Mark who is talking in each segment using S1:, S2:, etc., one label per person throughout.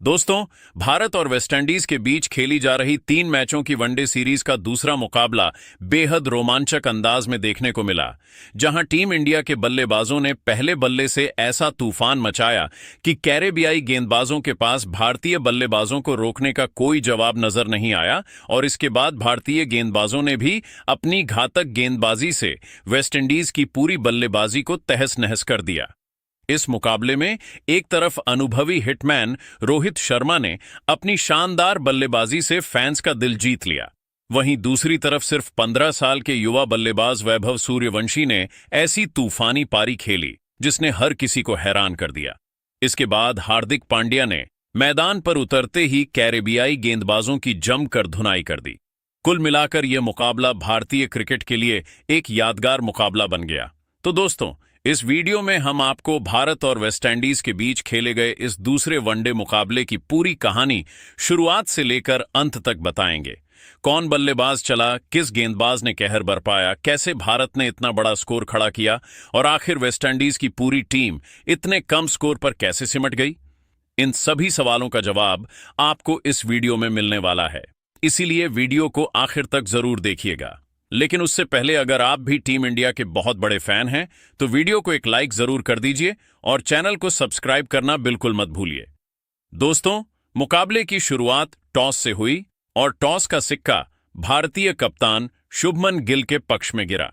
S1: दोस्तों, भारत और वेस्टइंडीज के बीच खेली जा रही 3 मैचों की वनडे सीरीज का दूसरा मुकाबला बेहद रोमांचक अंदाज में देखने को मिला, जहां टीम इंडिया के बल्लेबाजों ने पहले बल्ले से ऐसा तूफान मचाया कि कैरेबियाई गेंदबाजों के पास भारतीय बल्लेबाजों को रोकने का कोई जवाब नजर नहीं आया और इसके बाद भारतीय गेंदबाजों ने भी अपनी घातक गेंदबाजी से वेस्टइंडीज की पूरी बल्लेबाजी को तहस नहस कर दिया। इस मुकाबले में एक तरफ अनुभवी हिटमैन रोहित शर्मा ने अपनी शानदार बल्लेबाजी से फैंस का दिल जीत लिया, वहीं दूसरी तरफ सिर्फ 15 साल के युवा बल्लेबाज वैभव सूर्यवंशी ने ऐसी तूफानी पारी खेली जिसने हर किसी को हैरान कर दिया। इसके बाद हार्दिक पांड्या ने मैदान पर उतरते ही कैरेबियाई गेंदबाजों की जमकर धुनाई कर दी। कुल मिलाकर यह मुकाबला भारतीय क्रिकेट के लिए एक यादगार मुकाबला बन गया। तो दोस्तों, इस वीडियो में हम आपको भारत और वेस्टइंडीज के बीच खेले गए इस दूसरे वनडे मुकाबले की पूरी कहानी शुरुआत से लेकर अंत तक बताएंगे। कौन बल्लेबाज चला, किस गेंदबाज ने कहर बरपाया, कैसे भारत ने इतना बड़ा स्कोर खड़ा किया और आखिर वेस्टइंडीज की पूरी टीम इतने कम स्कोर पर कैसे सिमट गई। इन सभी सवालों का जवाब आपको इस वीडियो में मिलने वाला है, इसीलिए वीडियो को आखिर तक जरूर देखिएगा। लेकिन उससे पहले अगर आप भी टीम इंडिया के बहुत बड़े फैन हैं तो वीडियो को एक लाइक जरूर कर दीजिए और चैनल को सब्सक्राइब करना बिल्कुल मत भूलिए। दोस्तों, मुकाबले की शुरुआत टॉस से हुई और टॉस का सिक्का भारतीय कप्तान शुभमन गिल के पक्ष में गिरा।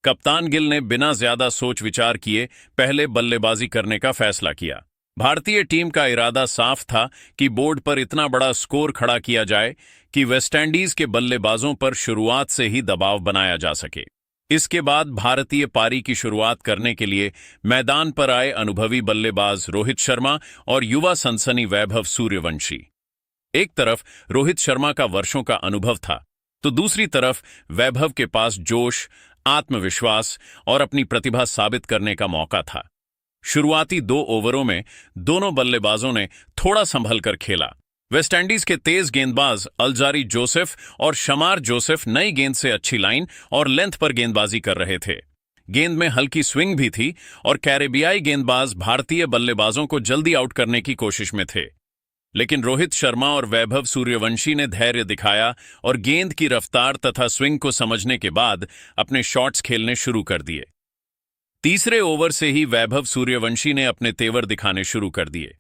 S1: कप्तान गिल ने बिना ज्यादा सोच विचार किए पहले बल्लेबाजी करने का फैसला किया। भारतीय टीम का इरादा साफ था कि बोर्ड पर इतना बड़ा स्कोर खड़ा किया जाए कि वेस्टइंडीज के बल्लेबाजों पर शुरुआत से ही दबाव बनाया जा सके। इसके बाद भारतीय पारी की शुरुआत करने के लिए मैदान पर आए अनुभवी बल्लेबाज रोहित शर्मा और युवा सनसनी वैभव सूर्यवंशी। एक तरफ रोहित शर्मा का वर्षों का अनुभव था तो दूसरी तरफ वैभव के पास जोश, आत्मविश्वास और अपनी प्रतिभा साबित करने का मौका था। शुरुआती 2 ओवरों में दोनों बल्लेबाजों ने थोड़ा संभल कर खेला। वेस्टइंडीज के तेज गेंदबाज अल्जारी जोसेफ और शमार जोसेफ नई गेंद से अच्छी लाइन और लेंथ पर गेंदबाजी कर रहे थे। गेंद में हल्की स्विंग भी थी और कैरेबियाई गेंदबाज भारतीय बल्लेबाजों को जल्दी आउट करने की कोशिश में थे। लेकिन रोहित शर्मा और वैभव सूर्यवंशी ने धैर्य दिखाया और गेंद की रफ्तार तथा स्विंग को समझने के बाद अपने शॉट्स खेलने शुरू कर दिए। तीसरे ओवर से ही वैभव सूर्यवंशी ने अपने तेवर दिखाने शुरू कर दिए।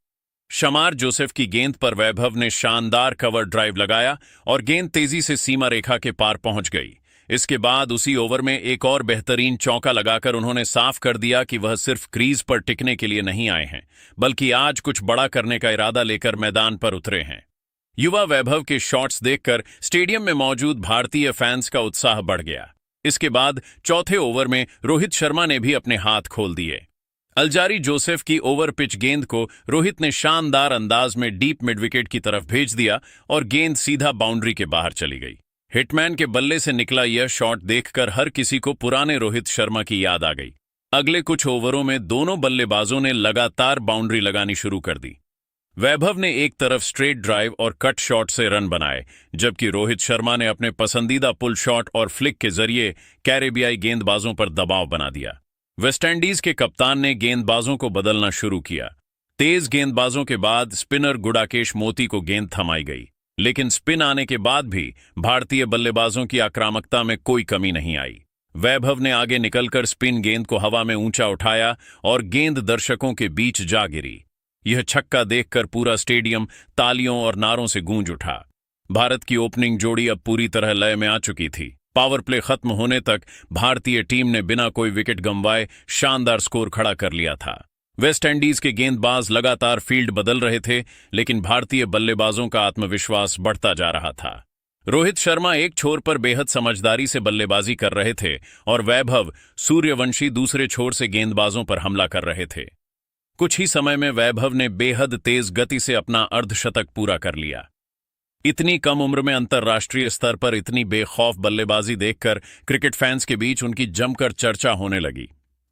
S1: शमार जोसेफ की गेंद पर वैभव ने शानदार कवर ड्राइव लगाया और गेंद तेजी से सीमा रेखा के पार पहुंच गई। इसके बाद उसी ओवर में एक और बेहतरीन चौका लगाकर उन्होंने साफ कर दिया कि वह सिर्फ क्रीज पर टिकने के लिए नहीं आए हैं, बल्कि आज कुछ बड़ा करने का इरादा लेकर मैदान पर उतरे हैं। युवा वैभव के शॉट्स देखकर स्टेडियम में मौजूद भारतीय फैंस का उत्साह बढ़ गया। इसके बाद चौथे ओवर में रोहित शर्मा ने भी अपने हाथ खोल दिए। अल्जारी जोसेफ की ओवर पिच गेंद को रोहित ने शानदार अंदाज में डीप मिड विकेट की तरफ भेज दिया और गेंद सीधा बाउंड्री के बाहर चली गई। हिटमैन के बल्ले से निकला यह शॉट देखकर हर किसी को पुराने रोहित शर्मा की याद आ गई। अगले कुछ ओवरों में दोनों बल्लेबाजों ने लगातार बाउंड्री लगानी शुरू कर दी। वैभव ने एक तरफ स्ट्रेट ड्राइव और कट शॉट से रन बनाए, जबकि रोहित शर्मा ने अपने पसंदीदा पुल शॉट और फ्लिक के जरिए कैरेबियाई गेंदबाजों पर दबाव बना दिया। वेस्टइंडीज के कप्तान ने गेंदबाजों को बदलना शुरू किया। तेज गेंदबाजों के बाद स्पिनर गुडाकेश मोती को गेंद थमाई गई, लेकिन स्पिन आने के बाद भी भारतीय बल्लेबाजों की आक्रामकता में कोई कमी नहीं आई। वैभव ने आगे निकलकर स्पिन गेंद को हवा में ऊंचा उठाया और गेंद दर्शकों के बीच जा गिरी। यह छक्का देखकर पूरा स्टेडियम तालियों और नारों से गूंज उठा। भारत की ओपनिंग जोड़ी अब पूरी तरह लय में आ चुकी थी। पावर प्ले खत्म होने तक भारतीय टीम ने बिना कोई विकेट गंवाए शानदार स्कोर खड़ा कर लिया था। वेस्टइंडीज के गेंदबाज लगातार फील्ड बदल रहे थे, लेकिन भारतीय बल्लेबाजों का आत्मविश्वास बढ़ता जा रहा था। रोहित शर्मा एक छोर पर बेहद समझदारी से बल्लेबाजी कर रहे थे और वैभव सूर्यवंशी दूसरे छोर से गेंदबाजों पर हमला कर रहे थे। कुछ ही समय में वैभव ने बेहद तेज गति से अपना अर्धशतक पूरा कर लिया। इतनी कम उम्र में अंतर्राष्ट्रीय स्तर पर इतनी बेखौफ बल्लेबाजी देखकर क्रिकेट फैंस के बीच उनकी जमकर चर्चा होने लगी।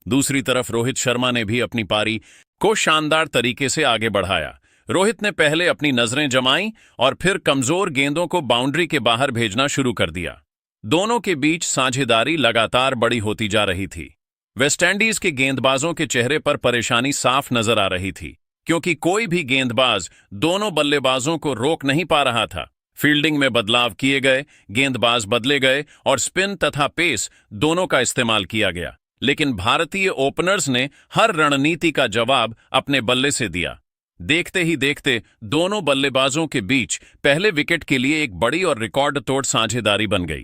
S1: दूसरी तरफ रोहित शर्मा ने भी अपनी पारी को शानदार तरीके से आगे बढ़ाया। रोहित ने पहले अपनी नजरें जमाई और फिर कमजोर गेंदों को बाउंड्री के बाहर भेजना शुरू कर दिया। दोनों के बीच साझेदारी लगातार बड़ी होती जा रही थी। वेस्टइंडीज के गेंदबाजों के चेहरे पर परेशानी साफ नजर आ रही थी। क्योंकि कोई भी गेंदबाज दोनों बल्लेबाजों को रोक नहीं पा रहा था। फील्डिंग में बदलाव किए गए, गेंदबाज बदले गए और स्पिन तथा पेस दोनों का इस्तेमाल किया गया, लेकिन भारतीय ओपनर्स ने हर रणनीति का जवाब अपने बल्ले से दिया। देखते ही देखते दोनों बल्लेबाजों के बीच पहले विकेट के लिए एक बड़ी और रिकॉर्ड तोड़ साझेदारी बन गई।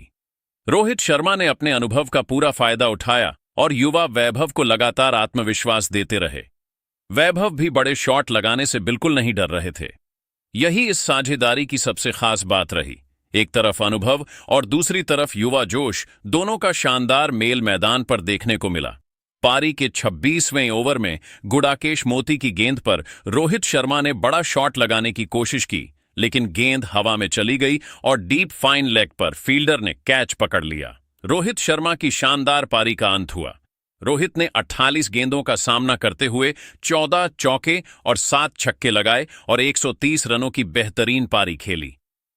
S1: रोहित शर्मा ने अपने अनुभव का पूरा फायदा उठाया और युवा वैभव को लगातार आत्मविश्वास देते रहे। वैभव भी बड़े शॉट लगाने से बिल्कुल नहीं डर रहे थे। यही इस साझेदारी की सबसे खास बात रही। एक तरफ अनुभव और दूसरी तरफ युवा जोश, दोनों का शानदार मेल मैदान पर देखने को मिला। पारी के 26वें ओवर में गुडाकेश मोती की गेंद पर रोहित शर्मा ने बड़ा शॉट लगाने की कोशिश की, लेकिन गेंद हवा में चली गई और डीप फाइन लेग पर फील्डर ने कैच पकड़ लिया। रोहित शर्मा की शानदार पारी का अंत हुआ। रोहित ने 48 गेंदों का सामना करते हुए 14 चौके और 7 छक्के लगाए और 130 रनों की बेहतरीन पारी खेली।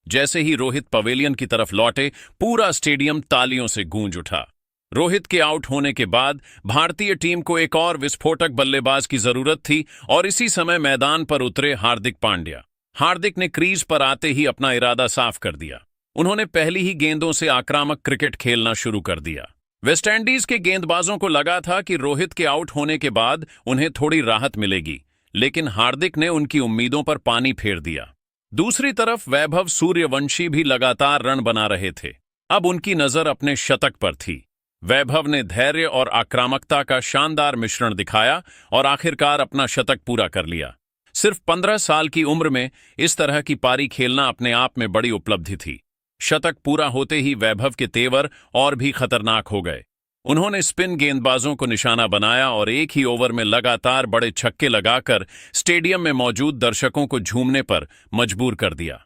S1: जैसे ही रोहित पवेलियन की तरफ लौटे, पूरा स्टेडियम तालियों से गूंज उठा। रोहित के आउट होने के बाद भारतीय टीम को एक और विस्फोटक बल्लेबाज की जरूरत थी और इसी समय मैदान पर उतरे हार्दिक पांड्या। हार्दिक ने क्रीज पर आते ही अपना इरादा साफ कर दिया। उन्होंने पहली ही गेंदों से आक्रामक क्रिकेट खेलना शुरू कर दिया। वेस्टइंडीज के गेंदबाजों को लगा था कि रोहित के आउट होने के बाद उन्हें थोड़ी राहत मिलेगी, लेकिन हार्दिक ने उनकी उम्मीदों पर पानी फेर दिया। दूसरी तरफ वैभव सूर्यवंशी भी लगातार रन बना रहे थे। अब उनकी नजर अपने शतक पर थी। वैभव ने धैर्य और आक्रामकता का शानदार मिश्रण दिखाया और आखिरकार अपना शतक पूरा कर लिया। सिर्फ 15 साल की उम्र में इस तरह की पारी खेलना अपने आप में बड़ी उपलब्धि थी। शतक पूरा होते ही वैभव के तेवर और भी खतरनाक हो गए। उन्होंने स्पिन गेंदबाजों को निशाना बनाया और एक ही ओवर में लगातार बड़े छक्के लगाकर स्टेडियम में मौजूद दर्शकों को झूमने पर मजबूर कर दिया।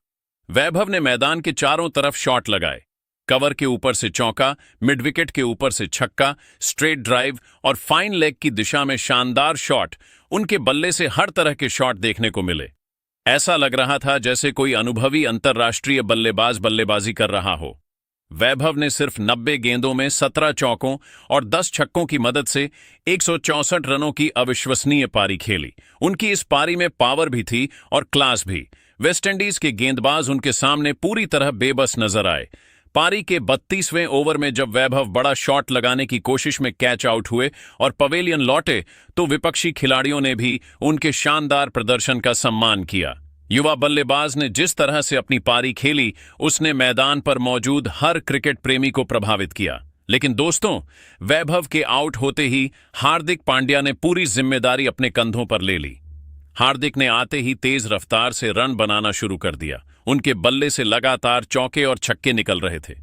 S1: वैभव ने मैदान के चारों तरफ शॉट लगाए। कवर के ऊपर से चौका, मिड विकेट के ऊपर से छक्का, स्ट्रेट ड्राइव और फाइन लेग की दिशा में शानदार शॉट। उनके बल्ले से हर तरह के शॉट देखने को मिले। ऐसा लग रहा था जैसे कोई अनुभवी अंतर्राष्ट्रीय बल्लेबाज बल्लेबाजी कर रहा हो। वैभव ने सिर्फ 90 गेंदों में 17 चौकों और 10 छक्कों की मदद से 164 रनों की अविश्वसनीय पारी खेली। उनकी इस पारी में पावर भी थी और क्लास भी। वेस्टइंडीज के गेंदबाज उनके सामने पूरी तरह बेबस नजर आए। पारी के 32वें ओवर में जब वैभव बड़ा शॉट लगाने की कोशिश में कैच आउट हुए और पवेलियन लौटे, तो विपक्षी खिलाड़ियों ने भी उनके शानदार प्रदर्शन का सम्मान किया। युवा बल्लेबाज ने जिस तरह से अपनी पारी खेली, उसने मैदान पर मौजूद हर क्रिकेट प्रेमी को प्रभावित किया। लेकिन दोस्तों, वैभव के आउट होते ही हार्दिक पांड्या ने पूरी जिम्मेदारी अपने कंधों पर ले ली। हार्दिक ने आते ही तेज रफ्तार से रन बनाना शुरू कर दिया। उनके बल्ले से लगातार चौके और छक्के निकल रहे थे।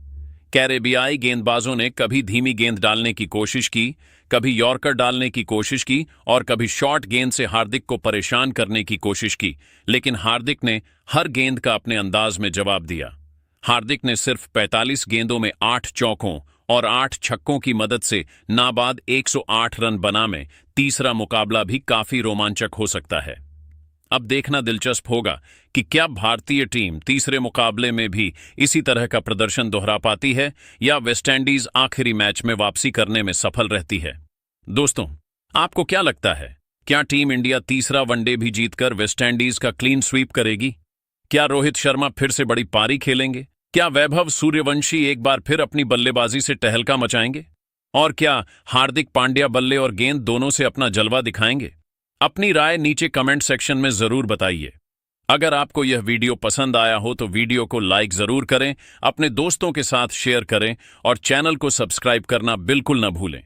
S1: कैरेबियाई गेंदबाजों ने कभी धीमी गेंद डालने की कोशिश की, कभी यॉर्कर डालने की कोशिश की और कभी शॉर्ट गेंद से हार्दिक को परेशान करने की कोशिश की, लेकिन हार्दिक ने हर गेंद का अपने अंदाज में जवाब दिया। हार्दिक ने सिर्फ 45 गेंदों में 8 चौकों और 8 छक्कों की मदद से नाबाद 108 रन बना में तीसरा मुकाबला भी काफी रोमांचक हो सकता है। अब देखना दिलचस्प होगा कि क्या भारतीय टीम तीसरे मुकाबले में भी इसी तरह का प्रदर्शन दोहरा पाती है या वेस्टइंडीज आखिरी मैच में वापसी करने में सफल रहती है। दोस्तों, आपको क्या लगता है, क्या टीम इंडिया तीसरा वनडे भी जीतकर वेस्टइंडीज का क्लीन स्वीप करेगी? क्या रोहित शर्मा फिर से बड़ी पारी खेलेंगे? क्या वैभव सूर्यवंशी एक बार फिर अपनी बल्लेबाजी से टहलका मचाएंगे? और क्या हार्दिक पांड्या बल्ले और गेंद दोनों से अपना जलवा दिखाएंगे? अपनी राय नीचे कमेंट सेक्शन में जरूर बताइए। अगर आपको यह वीडियो पसंद आया हो तो वीडियो को लाइक जरूर करें, अपने दोस्तों के साथ शेयर करें और चैनल को सब्सक्राइब करना बिल्कुल न भूलें।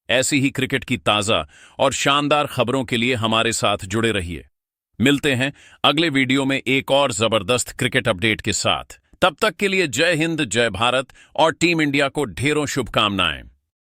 S1: ऐसी ही क्रिकेट की ताज़ा और शानदार खबरों के लिए हमारे साथ जुड़े रहिए। मिलते हैं अगले वीडियो में एक और जबरदस्त क्रिकेट अपडेट के साथ। तब तक के लिए जय हिंद, जय भारत और टीम इंडिया को ढेरों शुभकामनाएं।